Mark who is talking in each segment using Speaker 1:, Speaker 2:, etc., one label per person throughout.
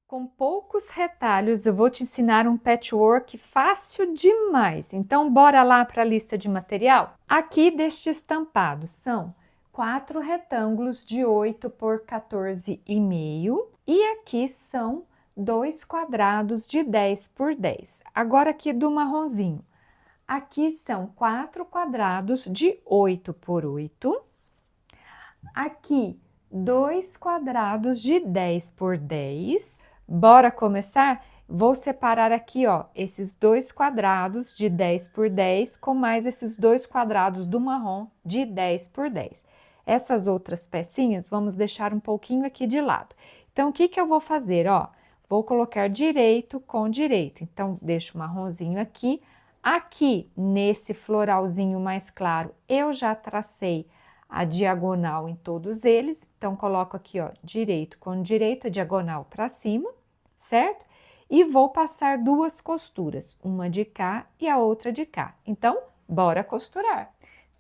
Speaker 1: Com poucos retalhos, eu vou te ensinar um patchwork fácil demais. Então, bora lá para a lista de material? Aqui deste estampado são 4 retângulos de 8 por 14,5 e aqui são 2 quadrados de 10 por 10. Agora aqui do marronzinho. Aqui são 4 quadrados de 8 por 8. Aqui, 2 quadrados de 10 por 10. Bora começar? Vou separar aqui, ó, esses 2 quadrados de 10 por 10 com mais esses 2 quadrados do marrom de 10 por 10. Essas outras pecinhas, vamos deixar um pouquinho aqui de lado. Então, o que que eu vou fazer, ó? Vou colocar direito com direito. Então, deixo o marronzinho aqui. Aqui, nesse floralzinho mais claro, eu já tracei a diagonal em todos eles. Então, coloco aqui, ó, direito com direito, a diagonal para cima, certo? E vou passar 2 costuras, uma de cá e a outra de cá. Então, bora costurar.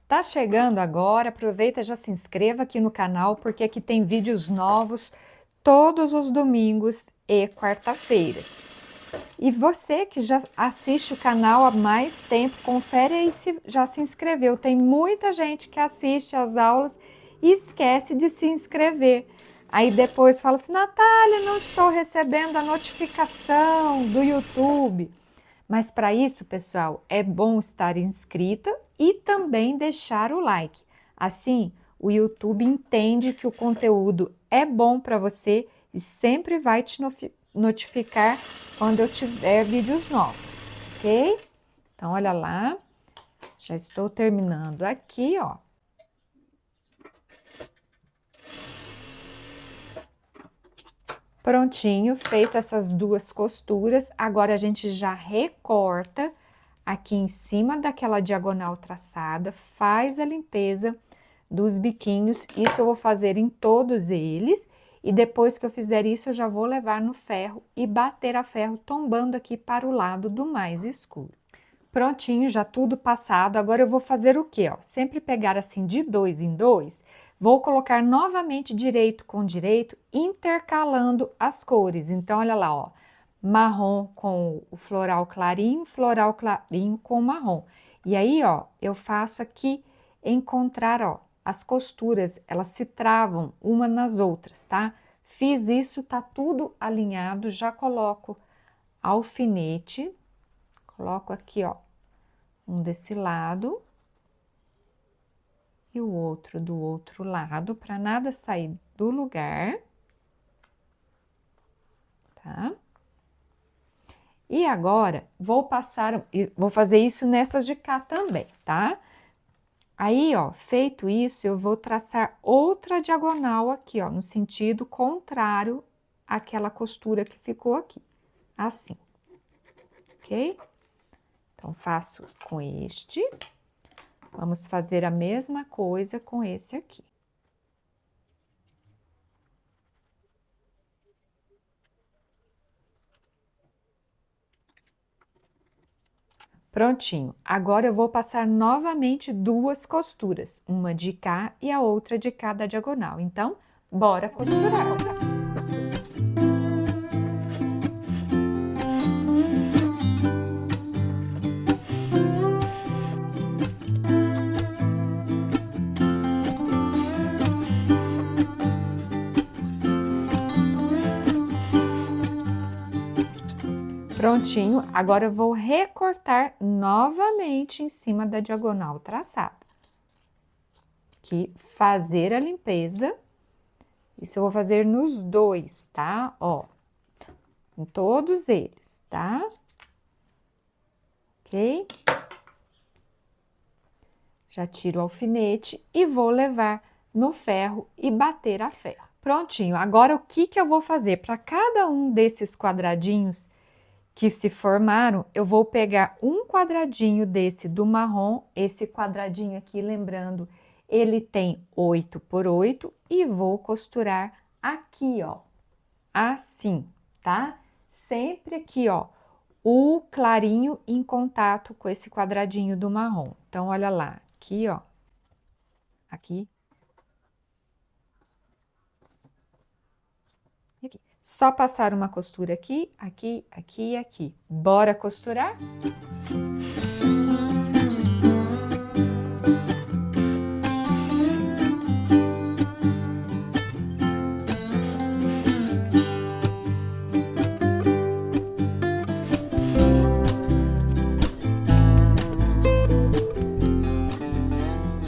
Speaker 1: Tá chegando agora, aproveita, já se inscreva aqui no canal, porque aqui tem vídeos novos todos os domingos e quarta-feiras. E você que já assiste o canal há mais tempo, confere aí se já se inscreveu. Tem muita gente que assiste as aulas e esquece de se inscrever. Aí depois fala assim, Natália, não estou recebendo a notificação do YouTube. Mas para isso, pessoal, é bom estar inscrita e também deixar o like. Assim, o YouTube entende que o conteúdo é bom para você e sempre vai te notificar quando eu tiver vídeos novos, ok? Então, olha lá, já estou terminando aqui, ó. Prontinho, feito essas 2 costuras, agora a gente já recorta aqui em cima daquela diagonal traçada, faz a limpeza dos biquinhos. Isso eu vou fazer em todos eles. E depois que eu fizer isso, eu já vou levar no ferro e bater a ferro, tombando aqui para o lado do mais escuro. Prontinho, já tudo passado. Agora eu vou fazer o quê? Ó? Sempre pegar assim de 2 em 2, vou colocar novamente direito com direito, intercalando as cores. Então, olha lá, ó, marrom com o floral clarinho com marrom. E aí, ó, eu faço aqui encontrar, ó, as costuras, elas se travam uma nas outras, tá? Fiz isso, tá tudo alinhado, já coloco alfinete, coloco aqui, ó, um desse lado e o outro do outro lado, para nada sair do lugar, tá? E agora, vou fazer isso nessas de cá também, tá? Aí, ó, feito isso, eu vou traçar outra diagonal aqui, ó, no sentido contrário àquela costura que ficou aqui, assim, ok? Então, faço com este, vamos fazer a mesma coisa com esse aqui. Prontinho, agora eu vou passar novamente 2 costuras, uma de cá e a outra de cá da diagonal. Então, bora costurar. Prontinho, agora eu vou recortar novamente em cima da diagonal traçada. Aqui, fazer a limpeza. Isso eu vou fazer nos 2, tá? Ó, em todos eles, tá? Ok? Já tiro o alfinete e vou levar no ferro e bater a ferro. Prontinho, agora o que que eu vou fazer? Para cada um desses quadradinhos que se formaram, eu vou pegar um quadradinho desse do marrom, esse quadradinho aqui, lembrando, ele tem 8 por 8 e vou costurar aqui, ó, assim, tá? Sempre aqui, ó, o clarinho em contato com esse quadradinho do marrom. Então, olha lá, aqui, ó, aqui e aqui. Só passar uma costura aqui, aqui, aqui e aqui. Bora costurar?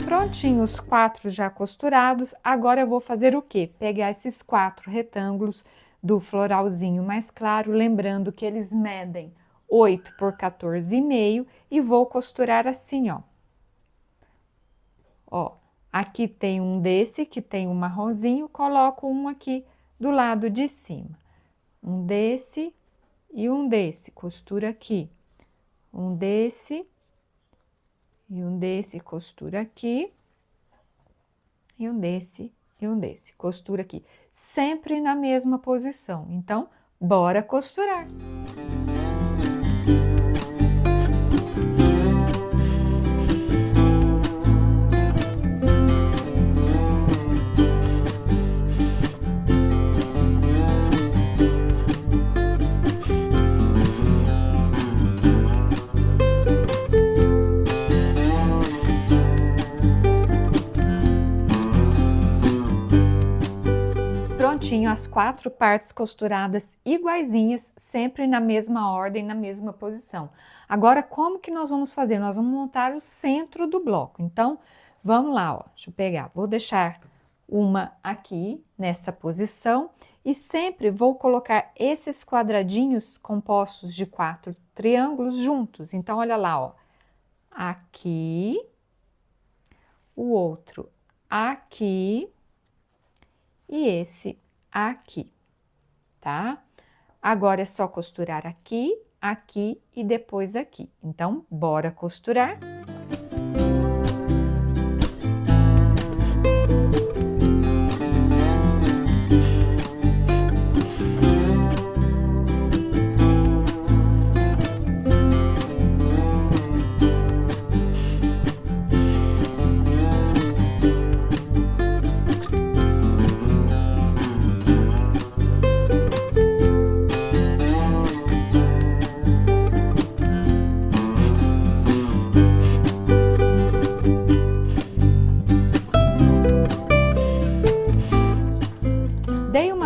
Speaker 1: Prontinho os 4 já costurados, agora eu vou fazer o quê? Pegar esses 4 retângulos do floralzinho mais claro, lembrando que eles medem 8 por 14,5 e vou costurar assim, ó. Ó, aqui tem um desse que tem um marronzinho, coloco um aqui do lado de cima. Um desse e um desse, costura aqui. Um desse e um desse, costura aqui. E um desse e um desse, costura aqui. Sempre na mesma posição. Então, bora costurar! Prontinho, as 4 partes costuradas iguaizinhas, sempre na mesma ordem, na mesma posição. Agora, como que nós vamos fazer? Nós vamos montar o centro do bloco. Então, vamos lá, ó. Deixa eu pegar. Vou deixar uma aqui, nessa posição, e sempre vou colocar esses quadradinhos compostos de 4 triângulos juntos. Então, olha lá, ó. Aqui, o outro aqui, e esse aqui, tá? Agora é só costurar aqui, aqui e depois aqui. Então, bora costurar?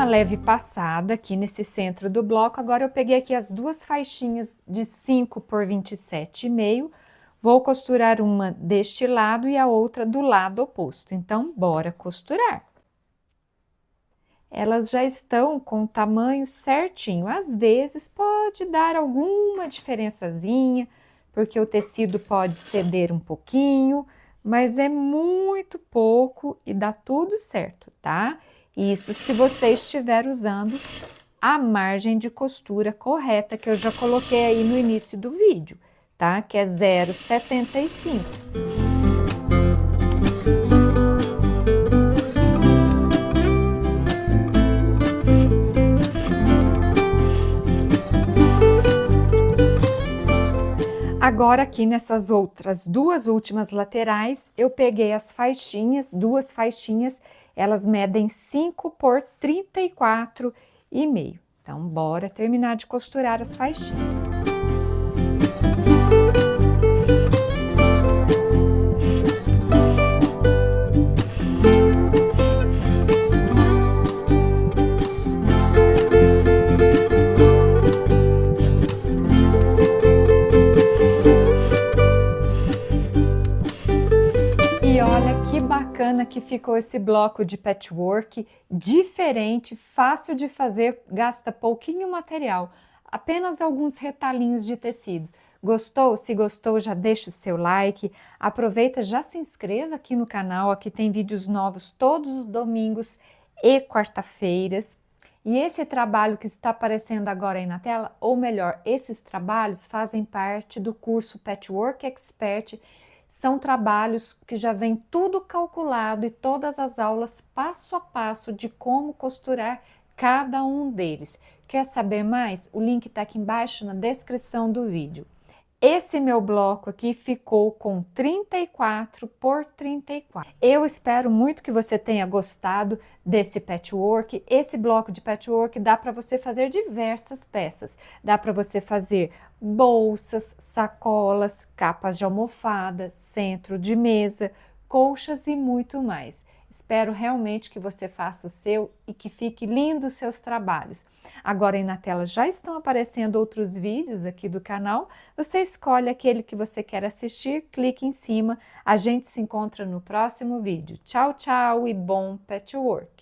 Speaker 1: Leve passada aqui nesse centro do bloco, agora eu peguei aqui as 2 faixinhas de 5 por 27,5, vou costurar uma deste lado e a outra do lado oposto, então bora costurar. Elas já estão com o tamanho certinho, às vezes pode dar alguma diferençazinha, porque o tecido pode ceder um pouquinho, mas é muito pouco e dá tudo certo, tá? Isso se você estiver usando a margem de costura correta que eu já coloquei aí no início do vídeo, tá? Que é 0,75. Agora aqui nessas outras 2 últimas laterais, eu peguei as faixinhas, 2 faixinhas, elas medem 5 por 34,5. Então, bora terminar de costurar as faixinhas. Bacana que ficou esse bloco de patchwork, diferente, fácil de fazer, gasta pouquinho material, apenas alguns retalhinhos de tecido. Gostou? Se gostou, já deixa o seu like, aproveita, já se inscreva aqui no canal, aqui tem vídeos novos todos os domingos e quarta-feiras. E esse trabalho que está aparecendo agora aí na tela, ou melhor, esses trabalhos fazem parte do curso Patchwork Expert. São trabalhos que já vem tudo calculado e todas as aulas passo a passo de como costurar cada um deles. Quer saber mais? O link está aqui embaixo na descrição do vídeo. Esse meu bloco aqui ficou com 34 por 34. Eu espero muito que você tenha gostado desse patchwork. Esse bloco de patchwork dá para você fazer diversas peças. Dá para você fazer bolsas, sacolas, capas de almofada, centro de mesa, colchas e muito mais. Espero realmente que você faça o seu e que fique lindo os seus trabalhos. Agora aí na tela já estão aparecendo outros vídeos aqui do canal. Você escolhe aquele que você quer assistir, clique em cima. A gente se encontra no próximo vídeo. Tchau, tchau e bom patchwork!